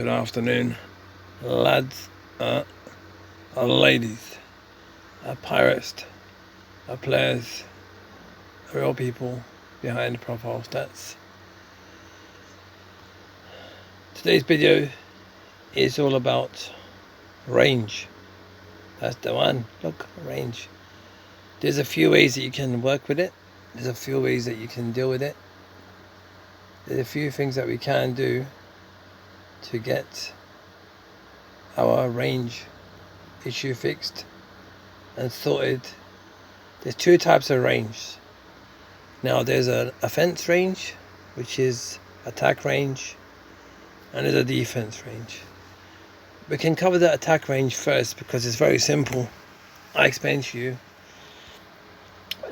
Good afternoon, lads, ladies, pirates, players, real people behind profile stats. Today's video is all about range. That's the one. Look, range. There's a few ways that you can work with it. There's a few ways that you can deal with it. There's a few things that we can do to get our range issue fixed and sorted. There's two types of range. Now there's an offense range, which is attack range, and there's a defense range. We can cover the attack range first because it's very simple. I explain to you.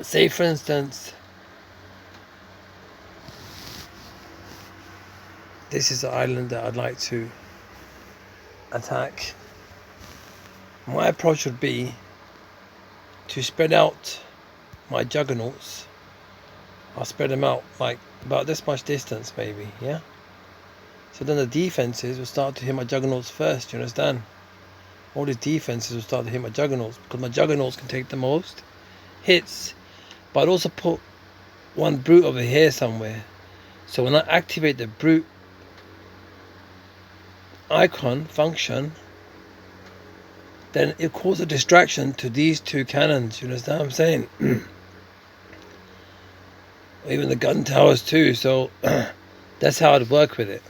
Say for instance, this is the island that I'd like to attack. My approach would be to spread out my juggernauts. I'll spread them out like about this much distance maybe, yeah? So then the defenses will start to hit my juggernauts first, you understand? All these defenses will start to hit my juggernauts because my juggernauts can take the most hits. But I'd also put one brute over here somewhere. So when I activate the brute icon function, then it causes a distraction to these two cannons, you understand what I'm saying? Even the gun towers too, so that's how I'd work with it.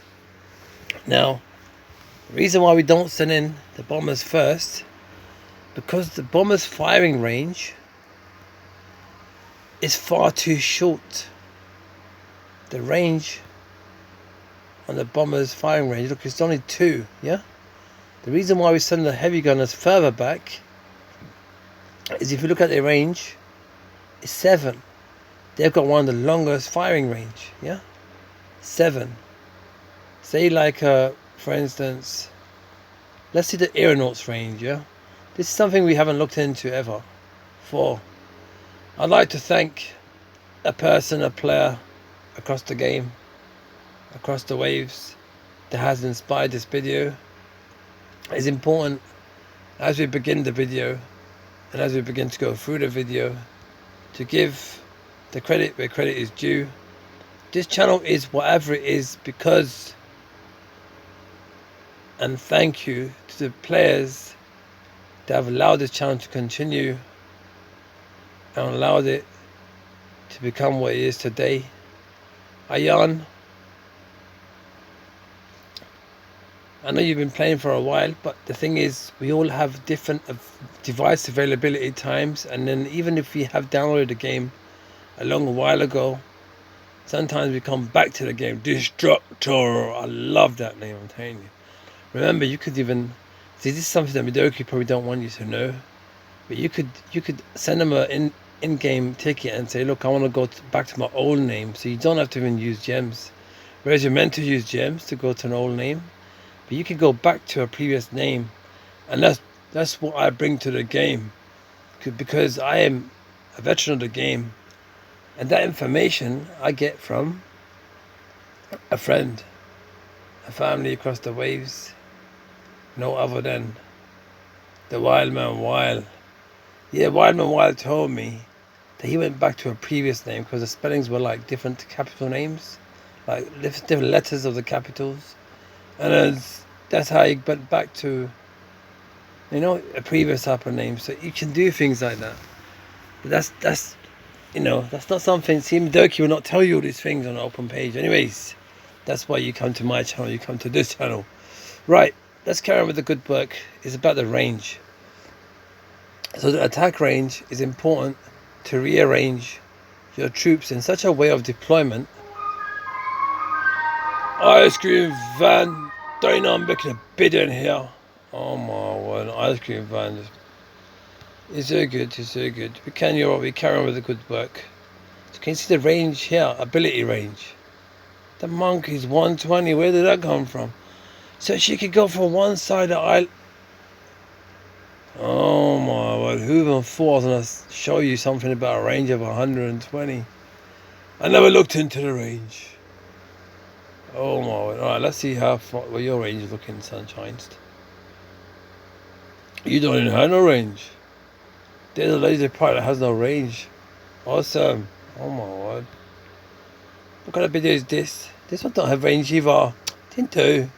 Now, the reason why we don't send in the bombers first, because the bombers' firing range is far too short. The range on the bombers' firing range, look, it's only 2, yeah? The reason why we send the heavy gunners further back is if you look at their range, it's 7. They've got one of the longest firing range, yeah? 7. Say like, for instance, let's see the Aeronaut's range, yeah? This is something we haven't looked into ever. 4. I'd like to thank a player across the game, across the waves, that has inspired this video. It's important as we begin the video and as we begin to go through the video to give the credit where credit is due. This channel is whatever it is because, and thank you to the players that have allowed this channel to continue and allowed it to become what it is today. Ayaan, I know you've been playing for a while, but the thing is, we all have different device availability times, and then even if we have downloaded the game a long while ago, sometimes we come back to the game. Destructor, I love that name, I'm telling you. Remember, you could even see, this is something that Midoki probably don't want you to know, but you could send them an in-game ticket and say, look, I want to go back to my old name, so you don't have to even use gems. Whereas you're meant to use gems to go to an old name. But you can go back to a previous name, and that's what I bring to the game, because I am a veteran of the game, and that information I get from a friend, a family across the waves, no other than the Wildman Wild. Yeah, Wildman Wild told me that he went back to a previous name because the spellings were like different capital names, like different letters of the capitals. And that's how he went back to, a previous upper name. So you can do things like that. But that's that's not something. See, Midoki will not tell you all these things on an open page. Anyways, that's why you come to my channel. You come to this channel. Right, let's carry on with the good work. It's about the range. So the attack range is important to rearrange your troops in such a way of deployment. Ice cream van. Don't you know I'm making a bid in here? Oh my word, ice cream van. It's so good, it's so good. We carry on with the good work. So can you see the range here? Ability range. The monkey's 120, where did that come from? So she could go from one side of the island. Oh my word, who even thought I was going to show you something about a range of 120? I never looked into the range. Oh my word. Alright, let's see how far what your range is looking, Sunshine. You don't even have no range. There's a laser pilot that has no range. Awesome. Oh my word. What kind of video is this? This one don't have range either. Didn't do.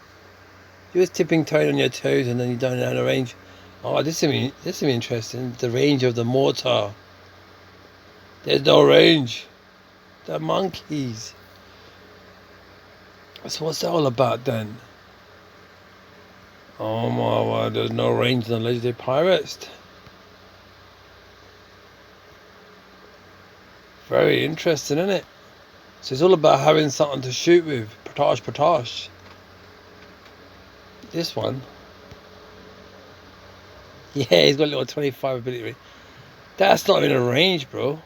You're just tipping toeing on your toes and then you don't have no range. Oh, this is interesting. The range of the mortar. There's no range. The monkeys. So what's that all about then? Oh my word, there's no range on the legendary pirates. Very interesting, isn't it? So it's all about having something to shoot with. Potash. This one. Yeah, he's got a little 25 ability range. That's not even a range, bro.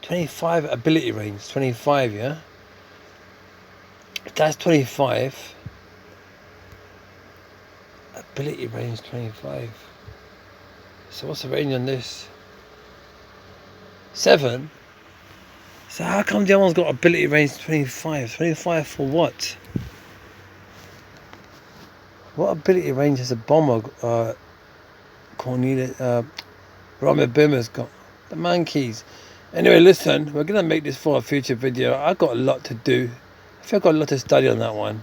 25 ability range. 25, yeah? That's 25. Ability range 25. So what's the range on this? 7? So how come the other one's got ability range 25? 25 for what? What ability range has a bomber, Cornelia, Robert Boomer's got? The monkeys. Anyway, listen, we're going to make this for a future video. I've got a lot to do. I feel I've got a lot to study on that one.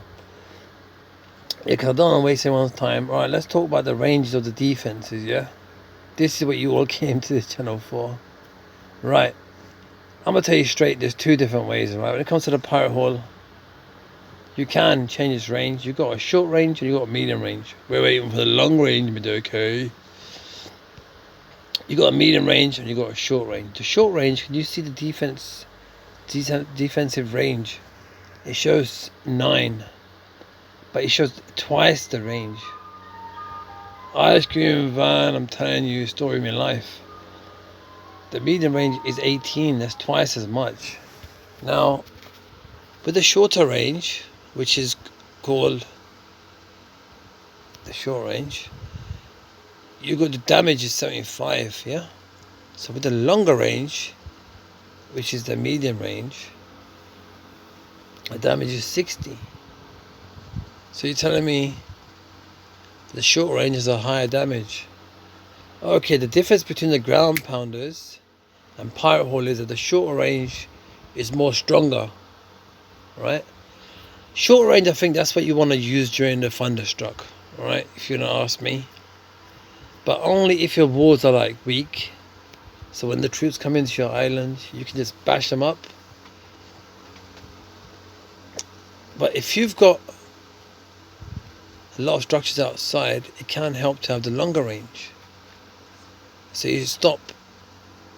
Yeah, because I don't want to waste anyone's time. Alright, let's talk about the ranges of the defenses, yeah? This is what you all came to this channel for. Right. I'm going to tell you straight, there's two different ways, right? When it comes to the pirate hall, you can change its range. You've got a short range and you've got a medium range. We're waiting for the long range, okay? You got a medium range and you got a short range. The short range, can you see the defensive range? It shows 9, but it shows twice the range. Ice cream van, I'm telling you, story of my life. The medium range is 18, that's twice as much. Now, with the shorter range, which is called the short range, you got the damage is 75, yeah? So with the longer range, which is the medium range, the damage is 60. So you're telling me the short range is a higher damage. Okay, the difference between the ground pounders and pirate hall is that the shorter range is more stronger, right? Short range, I think that's what you want to use during the thunderstruck, right? If you're gonna ask me. But only if your walls are like weak. So when the troops come into your island, you can just bash them up. But if you've got a lot of structures outside, it can help to have the longer range. So you stop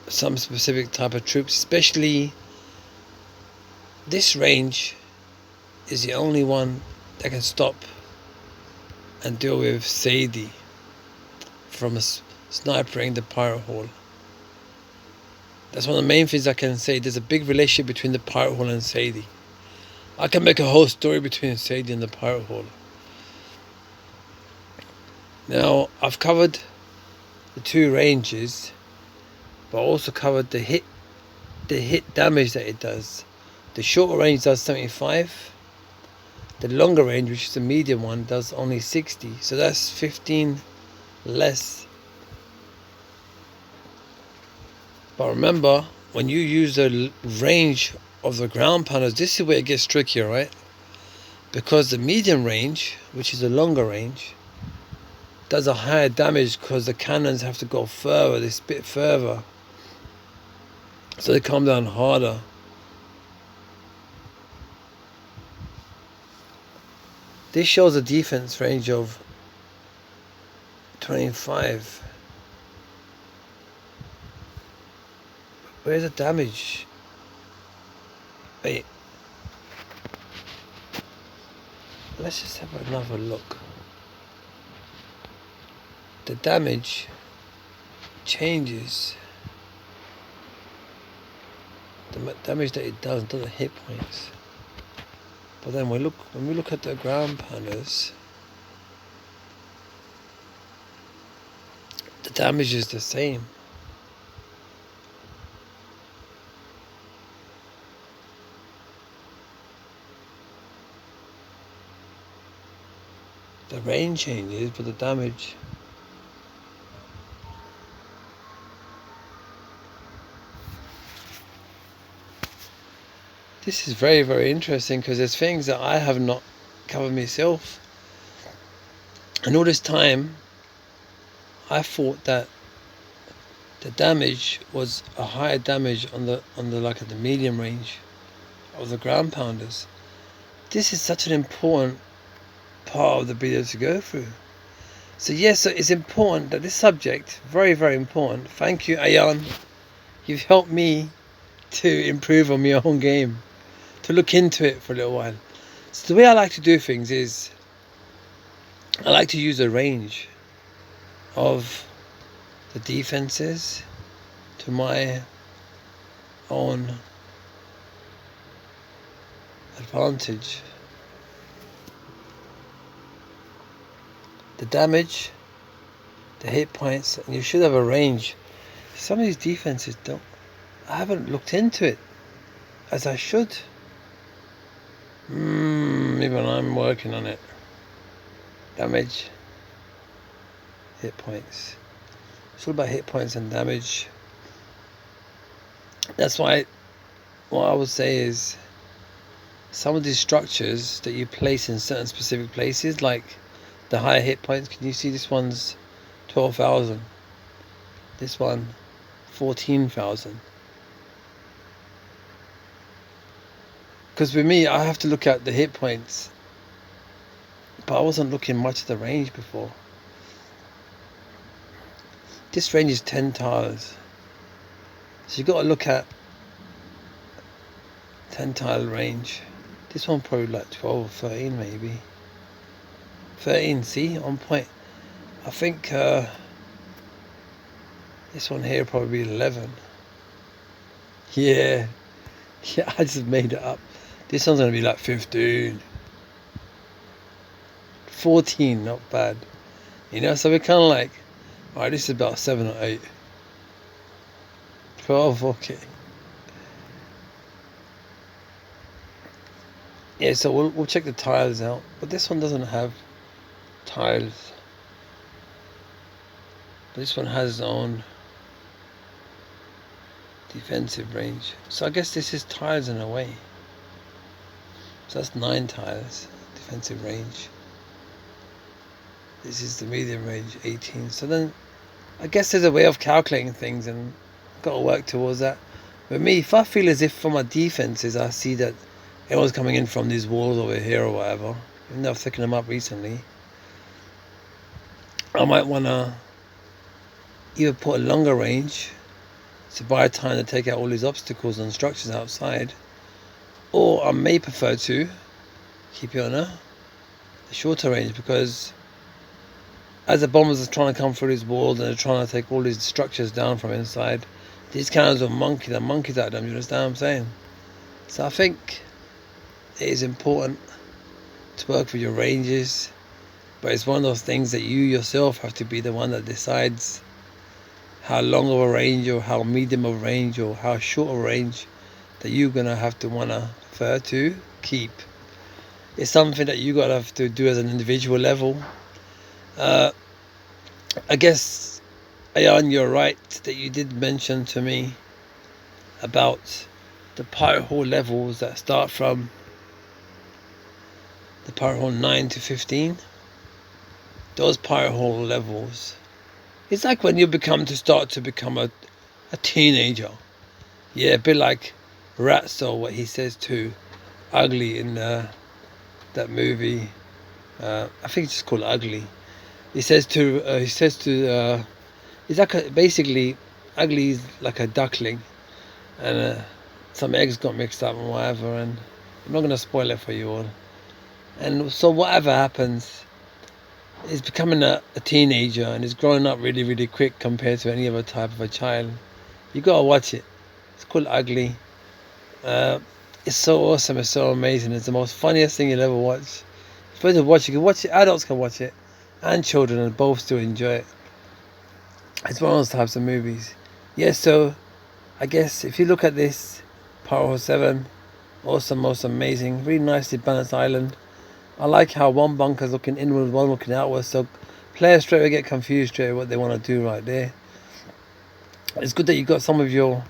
some specific type of troops, especially this range is the only one that can stop and deal with Sadie from snipering the pirate hall. That's one of the main things I can say. There's a big relationship between the pirate hall and Sadie. I can make a whole story between Sadie and the pirate hall. Now, I've covered the two ranges, but also covered the hit damage that it does. The shorter range does 75. The longer range, which is the medium one, does only 60. So that's 15 less. But remember, when you use the range of the ground pounders, this is where it gets trickier, right? Because the medium range, which is the longer range, does a higher damage because the cannons have to go further, they spit further. So they come down harder. This shows a defense range of 25. Where's the damage? Wait. Let's just have another look. The damage changes. The damage that it does doesn't hit points. But then when we look at the ground pounders, the damage is the same. The range changes, but the damage. This is very, very interesting because there's things that I have not covered myself. And all this time, I thought that the damage was a higher damage on the like at the medium range of the ground pounders. This is such an important part of the video to go through. So yes, so it's important that this subject, very, very important. Thank you, Ayaan. You've helped me to improve on my own game, to look into it for a little while. So the way I like to do things is I like to use a range of the defenses to my own advantage. The damage, the hit points, and you should have a range. Some of these defenses I haven't looked into it as I should. Even I'm working on it. Damage, hit points. It's all about hit points and damage. That's why what I would say is some of these structures that you place in certain specific places, like the higher hit points, can you see this one's 12,000? This one 14,000. Because with me, I have to look at the hit points, but I wasn't looking much at the range before. This range is 10 tiles, so you've got to look at 10 tile range. This one probably like 12 or 13 maybe. 13, see, on point. I think this one here probably 11. Yeah, I just made it up. This one's gonna be like 15. 14, not bad. You know, so we're kind of like, alright, this is about 7 or 8. 12, okay. Yeah, so we'll check the tiles out, but this one doesn't have tiles. But this one has its own defensive range. So I guess this is tiles in a way. So that's 9 tiles, defensive range. This is the medium range, 18. So then I guess there's a way of calculating things, and I've got to work towards that. But me, if I feel as if for my defenses I see that everyone's coming in from these walls over here or whatever, even though I've thickened them up recently, I might want to either put a longer range to buy time to take out all these obstacles and structures outside, or I may prefer to keep it on a shorter range, because as the bombers are trying to come through these walls and they're trying to take all these structures down from inside, these cannons will monkey the monkeys out of them. You understand what I'm saying? So I think it is important to work with your ranges, but it's one of those things that you yourself have to be the one that decides how long of a range or how medium of a range or how short of a range that you're gonna have to wanna prefer to keep. It's something that you gotta have to do as an individual level. I guess, Ayaan, you're right that you did mention to me about the pirate hall levels that start from the pirate hall 9 to 15. Those pirate hall levels, it's like when you start to become a teenager. Yeah, a bit like Ratso, what he says to Ugly in that movie. I think it's just called Ugly. He says to he's like basically Ugly is like a duckling, and some eggs got mixed up and whatever, and I'm not going to spoil it for you all. And so whatever happens, he's becoming a teenager, and he's growing up really, really quick compared to any other type of a child. You got to watch it. It's called Ugly. It's so awesome. It's so amazing. It's the most funniest thing you'll ever watch. You're supposed to watch it. You can watch it. Adults can watch it, and children, and both still enjoy it. It's one of those types of movies. Yeah, so I guess if you look at this, Power 7, awesome, most amazing, really nicely balanced island. I like how one bunker's looking inward, one looking outward, so players straight away get confused straight away what they want to do right there. It's good that you've got some of your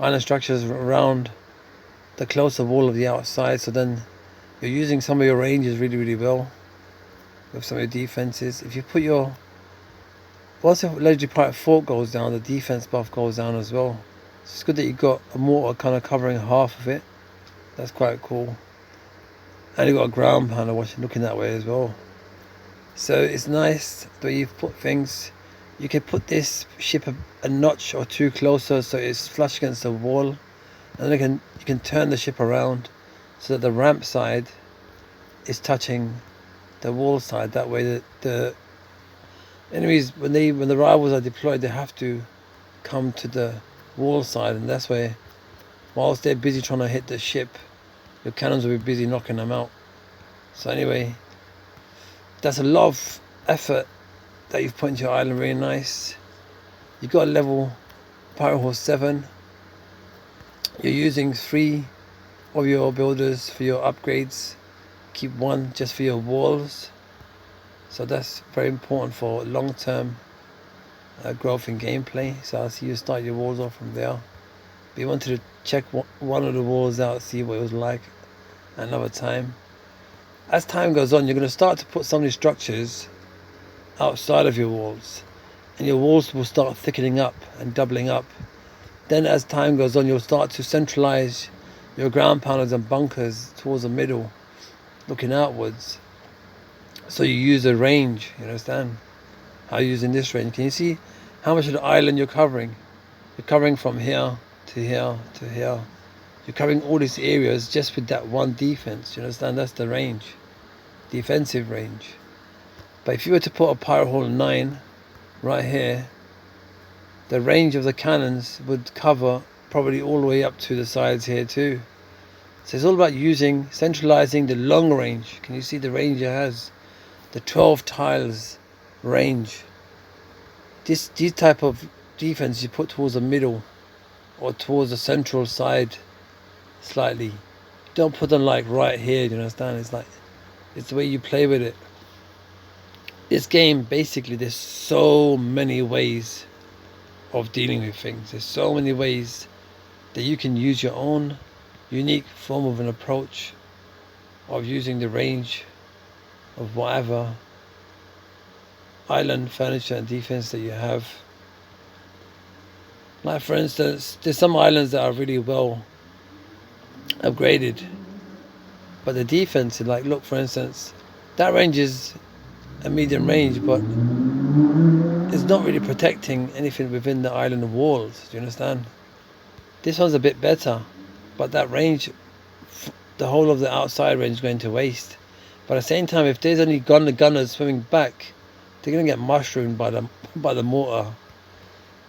island structures around the closer wall of the outside, so then you're using some of your ranges really, really well with some of your defenses. If you put your... Once the legendary pirate fort goes down, the defense buff goes down as well. So it's good that you've got a mortar kind of covering half of it. That's quite cool. And you've got a ground pounder looking that way as well. So it's nice the way you've put things. You can put this ship a notch or two closer so it's flush against the wall. And then you can turn the ship around so that the ramp side is touching the wall side. That way that the enemies, when the rivals are deployed, they have to come to the wall side, and that's where, whilst they're busy trying to hit the ship, your cannons will be busy knocking them out. So anyway, that's a lot of effort that you've put into your island. Really nice. You've got a level Pirate Horse 7. You're using 3 of your builders for your upgrades. Keep 1 just for your walls. So that's very important for long-term growth in gameplay. So I see you start your walls off from there. But you wanted to check one of the walls out, see what it was like another time. As time goes on, you're going to start to put some of these structures outside of your walls, and your walls will start thickening up and doubling up. Then as time goes on, you'll start to centralize your ground pounders and bunkers towards the middle, looking outwards. So you use a range, you understand? How you're using this range. Can you see how much of the island you're covering? You're covering from here to here to here. You're covering all these areas just with that one defense. You understand? That's the range. Defensive range. But if you were to put a Pirate Hall 9 right here, the range of the cannons would cover probably all the way up to the sides here too. So it's all about centralizing the long range. Can you see the range it has? The 12 tiles range. These type of defense you put towards the middle or towards the central side slightly. Don't put them like right here, you understand? It's the way you play with it. This game, basically, there's so many ways of dealing with things. There's so many ways that you can use your own unique form of an approach of using the range of whatever island furniture and defense that you have. Like for instance, there's some islands that are really well upgraded, but the defense, like look for instance, that range is a medium range, but it's not really protecting anything within the island walls. Do you understand? This one's a bit better, but that range, the whole of the outside range is going to waste. But at the same time, if there's only gunners swimming back, they're going to get mushroomed by the mortar.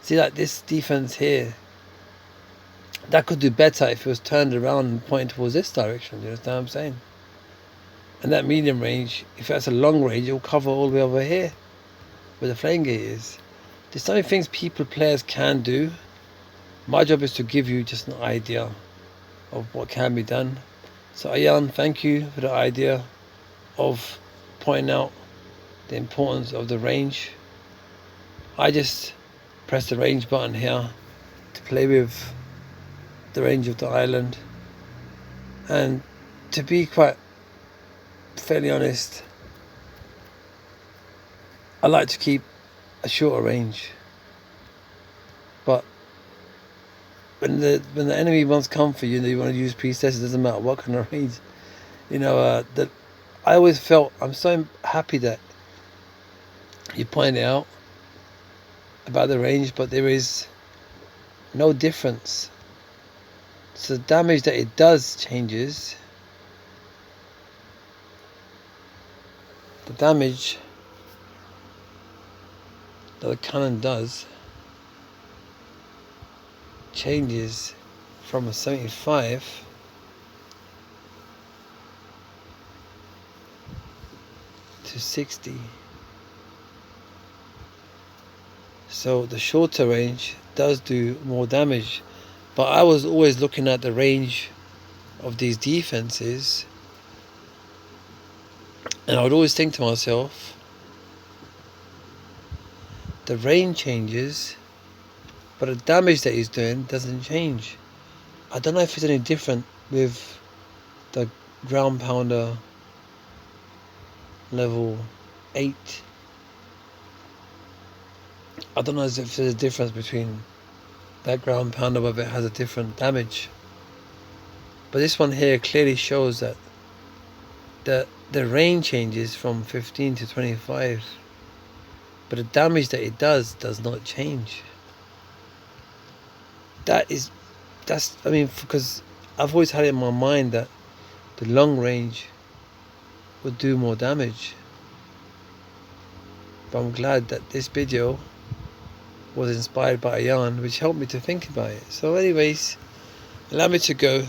See, like this defense here, that could do better if it was turned around and pointed towards this direction. Do you understand what I'm saying? And that medium range, if that's a long range, it will cover all the way over here where the flame gate is. There's so many things players can do. My job is to give you just an idea of what can be done. So Ayaan, thank you for the idea of pointing out the importance of the range. I just press the range button here to play with the range of the island, and to be quite fairly honest, I like to keep a shorter range. But when the enemy wants come for you and you want to use priestesses, it doesn't matter what kind of range. You know, that I always felt, I'm so happy that you pointed out about the range, but there is no difference. So the damage that it does changes. The damage that the cannon does changes from a 75 to 60. So the shorter range does do more damage, but I was always looking at the range of these defenses And I would always think to myself, the range changes, but the damage that he's doing doesn't change. I don't know if it's any different with the ground pounder level 8. I don't know if there's a difference between that ground pounder, whether it has a different damage. But this one here clearly shows that the range changes from 15 to 25, but the damage that it does not change. That's I mean, because I've always had it in my mind that the long range would do more damage. But I'm glad that this video was inspired by Ayaan, which helped me to think about it. So anyways, allow me to go.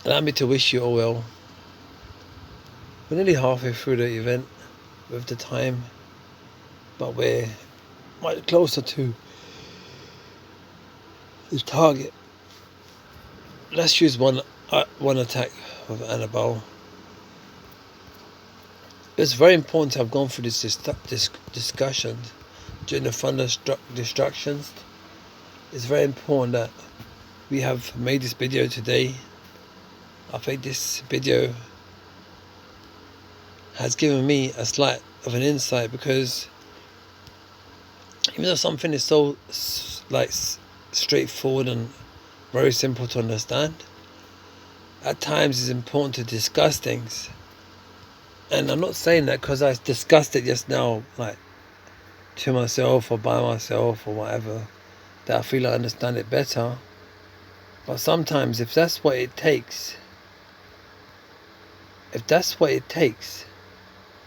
Allow me to wish you all well. We're nearly halfway through the event with the time, but we're much closer to the target. Let's choose one attack with Annabelle. It's very important to have gone through this discussion during the thunderstruck distractions. It's very important that we have made this video today. I think this video has given me a slight of an insight, because even though something is so straightforward and very simple to understand, at times it's important to discuss things. And I'm not saying that because I discussed it just now, like to myself or by myself or whatever, that I feel I understand it better. But sometimes if that's what it takes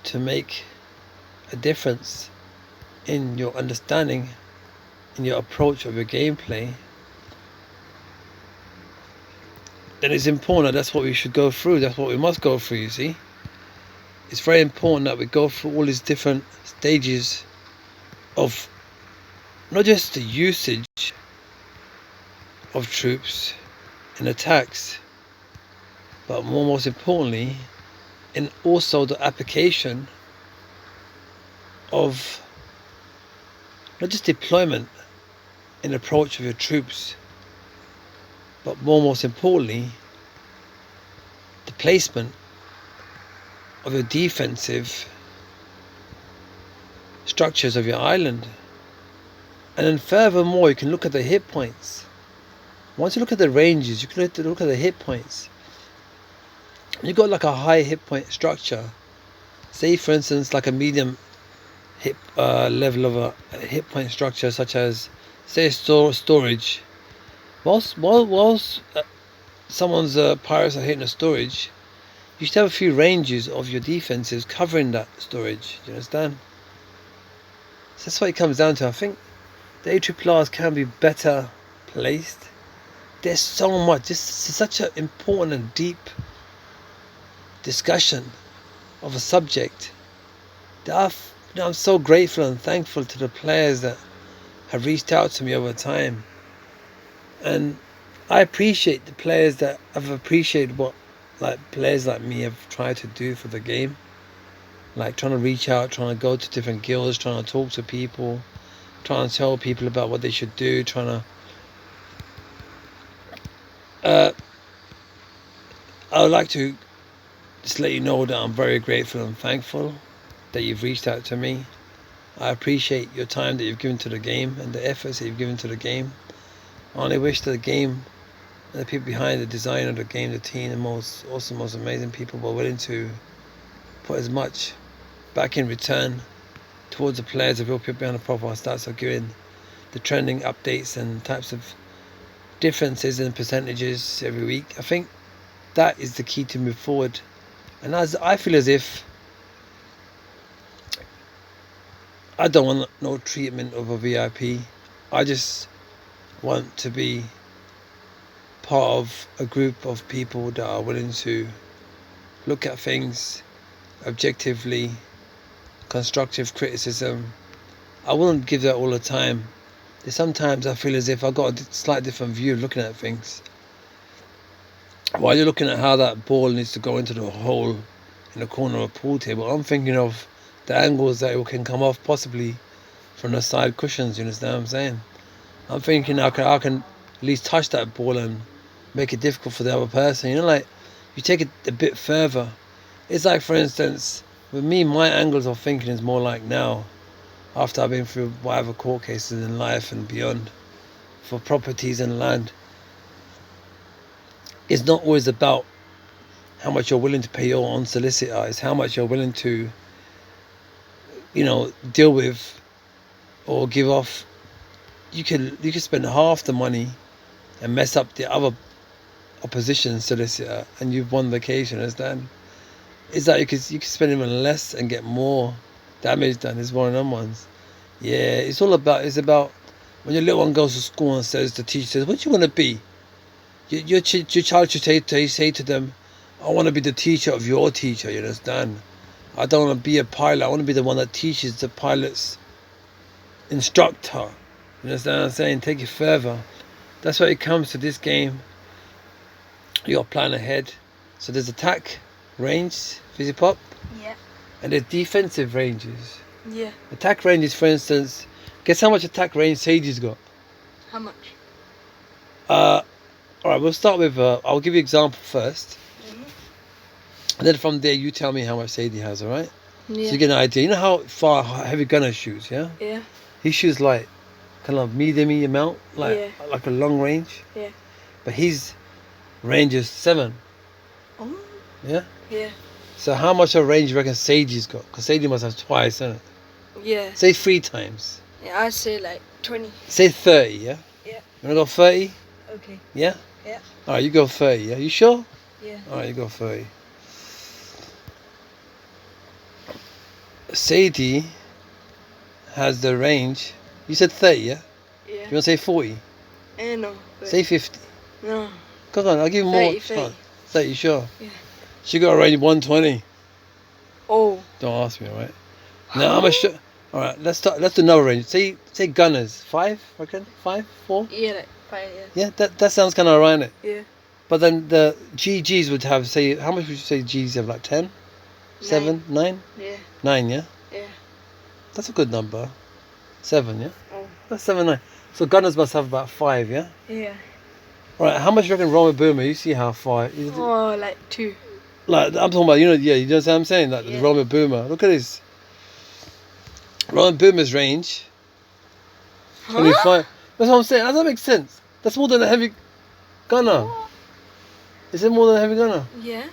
to make a difference in your understanding, in your approach of your gameplay, then it's important that's what we should go through. That's what we must go through, you see. It's very important that we go through all these different stages of not just the usage of troops in attacks, but most importantly, in also the application of not just deployment in approach of your troops, but most importantly, the placement of your defensive structures of your island. And then furthermore, you can look at the hit points. Once you look at the ranges, you can look at the hit points. You've got like a high hit point structure, say for instance like a medium hit level of a hit point structure, such as say storage. Whilst someone's pirates are hitting a storage, you should have a few ranges of your defenses covering that storage. Do you understand? So that's what it comes down to. I think the ARRRs can be better placed. There's so much. This is such an important and deep discussion of a subject that I'm so grateful and thankful to the players that have reached out to me over time. And I appreciate the players that have appreciated what players like me have tried to do for the game, like trying to reach out, trying to go to different guilds, trying to talk to people, trying to tell people about what they should do, trying to I would like to just let you know that I'm very grateful and thankful that you've reached out to me. I appreciate your time that you've given to the game and the efforts that you've given to the game. I only wish that the game and the people behind the design of the game, the team, the most awesome, most amazing people, were willing to put as much back in return towards the players, the real people behind the profile stats, of giving the trending updates and types of differences in percentages every week. I think that is the key to move forward. And as I feel as if I don't want no treatment of a VIP. I just want to be part of a group of people that are willing to look at things objectively, constructive criticism. I wouldn't give that all the time. Sometimes I feel as if I've got a slightly different view of looking at things. While you're looking at how that ball needs to go into the hole in the corner of a pool table. I'm thinking of the angles that it can come off possibly from the side cushions. You understand what I'm saying? I'm thinking I can at least touch that ball and make it difficult for the other person. You know, like you take it a bit further. It's like, for instance, with me, my angles of thinking is more like now, after I've been through whatever court cases in life and beyond for properties and land. It's not always about how much you're willing to pay your own solicitor. It's how much you're willing to, deal with or give off. You can spend half the money and mess up the other opposition solicitor, and you've won the case. You understand? It's like you can spend even less and get more damage done. It's one of them ones. Yeah, it's about when your little one goes to school and says, the teacher says, "What do you want to be?" Your child should say to them, "I want to be the teacher of your teacher." You understand? I don't want to be a pilot. I want to be the one that teaches the pilot's instructor. You understand what I'm saying? Take it further. That's why it comes to this game. You got to plan ahead. So there's attack range, fizzy pop. Yeah. And there's defensive ranges. Yeah. Attack ranges, for instance. Guess how much attack range Sadie's got? How much? Alright, we'll start with, I'll give you an example first. Mm-hmm. And then from there, you tell me how much Sadie has, alright? Yeah. So you get an idea. You know how far Heavy Gunner shoots, yeah? Yeah. He shoots like, kind of medium amount, like a long range. Yeah. But his range is 7. Oh. Yeah? Yeah. So how much of range do you reckon Sadie's got? Because Sadie must have twice, isn't it? Yeah. Say 3 times. Yeah, I'd say like 20. Say 30, yeah? Yeah. You want to go 30? Okay. Yeah? Yeah. Alright, you go 30, yeah? You sure? Yeah. Alright, you go 30. Sadie has the range. You said 30, yeah? Yeah. You want to say 40? No. Say 50. No. Come on, I'll give you more. 30. 30, you sure? Yeah. She got a range 120. Oh. Don't ask me, alright? Now how much? Alright, let's do another range. Say gunners. 5, I reckon? 5, 4? Yeah, like 5, yeah. Yeah, that sounds kind of alright, innit? Yeah. But then the GGs would have, say, how much would you say Gs have? Like 10? 7? 9? Yeah. 9, yeah? Yeah. That's a good number. 7, yeah? Oh. That's 7, 9. So gunners must have about 5, yeah? Yeah. Alright, how much do you reckon Roman Boomer? You see how far? Oh, like 2. Like, I'm talking about, you know what I'm saying? Like the Roman Boomer. Look at this. Roman Boomer's range. 25. That's what I'm saying. Does that make sense? That's more than a heavy gunner. What? Is it more than a heavy gunner? Yeah.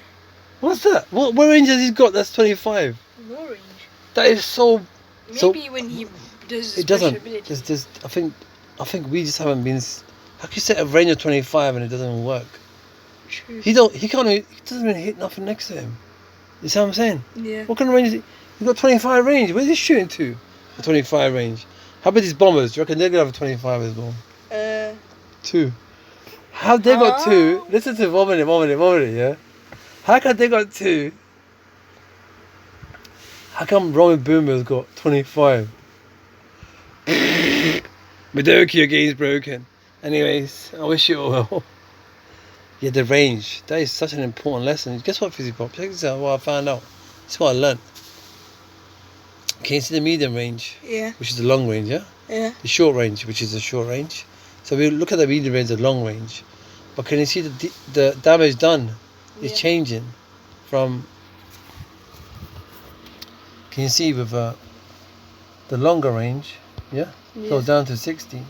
What's that? What range has he got? That's 25. No range. That is so. Maybe when he does it doesn't. ability. There's, I think we just haven't been. How can you set a range of 25 and it doesn't work? True. He doesn't even hit nothing next to him. You see what I'm saying? Yeah. What kind of range is he? He's got 25 range. Where's he shooting to? The 25 range. How about these bombers? Do you reckon they're gonna have a 25 as well? 2. How they got 2? Listen to one minute, yeah? How come they got 2? How come Roman Boomer's got 25? Madoki, your game's broken. Anyways, I wish you all well. Yeah, the range. That is such an important lesson. Guess what, Fizzy Pop? Check this out, what I found out. This is what I learned. Can you see the medium range? Yeah. Which is the long range, yeah? Yeah. The short range, which is the short range. So we look at the medium range, the long range. But can you see the damage done is changing from... Can you see with the longer range, yeah? Goes down to 60.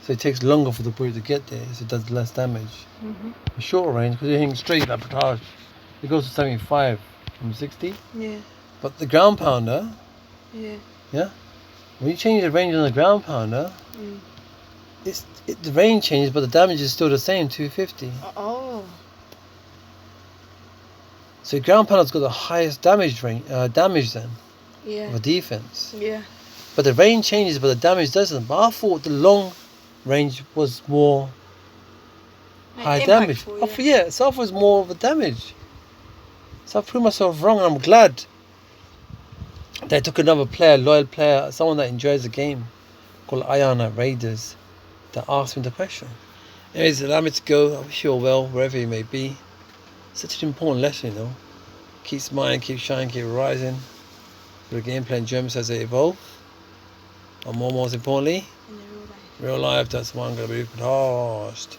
So it takes longer for the bullet to get there, so it does less damage. Mm-hmm. The short range, because you're hitting straight like Patage, it goes to 75 from 60. Yeah. But the ground pounder, yeah, when you change the range on the ground pounder, the range changes, but the damage is still the same, 250. Oh. So ground pounder's got the highest damage range, damage then, Yeah. of a defense. Yeah. But the range changes, but the damage doesn't. But I thought the long range was more high damage. Yeah. So I thought it was more of a damage. So I proved myself wrong, and I'm glad they took another player, loyal player, someone that enjoys the game, called Ayaan at Raiders, that asked me the question. Anyways, allow me to go. I wish you all well, wherever you may be. Such an important lesson, you know. Keep smiling, keep shining, keep rising. The gameplay and gems as they evolve. And more most importantly, In the real life. real life, that's why I'm going to be past.